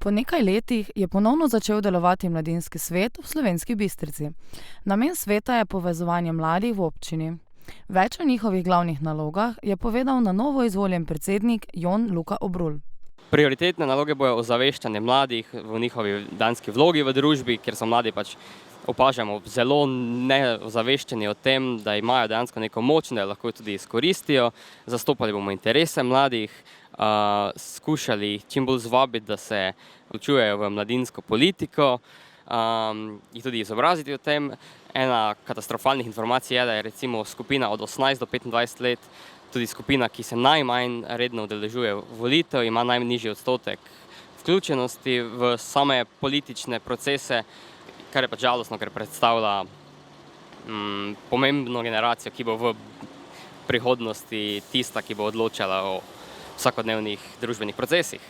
Po nekaj letih je ponovno začel delovati mladinski svet v Slovenski Bistrici. Namen sveta je povezovanje mladih v občini. Več o njihovih glavnih nalogah je povedal na novo izvoljen predsednik Jon Luka Obrul. Prioritetne naloge bojo ozaveščanje mladih v njihovi danski vlogi v družbi, kjer so mladi opažamo zelo neozaveščeni o tem, da imajo dejansko neko moč in da jo lahko tudi izkoristijo. Zastopali bomo interese mladih, skušali čim bolj zvabiti, da se vključujejo v mladinsko politiko, jih tudi izobraziti o tem. Ena katastrofalnih informacij je, da je recimo skupina od 18 do 25 let tudi skupina, ki se najmanj redno udeležuje volitev, ima najnižji odstotek vključenosti v same politične procese, kar je žalostno, ker predstavlja pomembno generacijo, ki bo v prihodnosti tista, ki bo odločala o vsakodnevnih družbenih procesih.